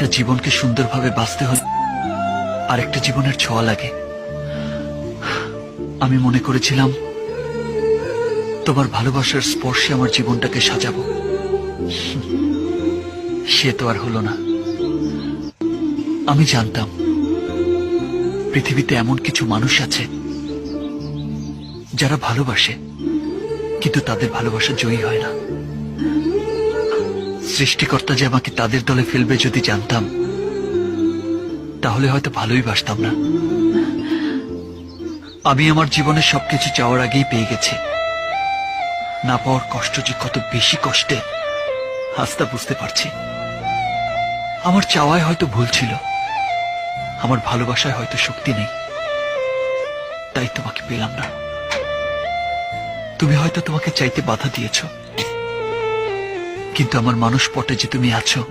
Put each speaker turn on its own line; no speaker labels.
একটা জীবনকে সুন্দরভাবে বাঁচতে হলে আরেকটা জীবনের ছোঁয়া লাগে। আমি মনে করেছিলাম তোমার ভালোবাসার স্পর্শে আমার জীবনটাকে সাজাবো, সে তো আর হলো না। আমি জানতাম পৃথিবীতে এমন কিছু মানুষ আছে যারা ভালোবাসে, কিন্তু তাদের ভালোবাসা জয়ী হয় না। সৃষ্টিকর্তা যে আমাকে তাদের দলে ফেলবে যদি জানতাম, তাহলে হয়তো ভালোই বাসতাম না। আমি আমার জীবনের সবকিছু চাওয়ার আগেই পেয়ে গেছি। না পাওয়ার কষ্ট যে কত বেশি কষ্টে, আজ তা বুঝতে পারছি। আমার চাওয়ায় হয়তো ভুল ছিল, আমার ভালোবাসায় হয়তো শক্তি নেই, তাই তোমাকে পেলাম না। তুমি হয়তো তোমাকে চাইতে বাধা দিয়েছ, কিন্তু আমার মানুষ পটে যে তুমি আছো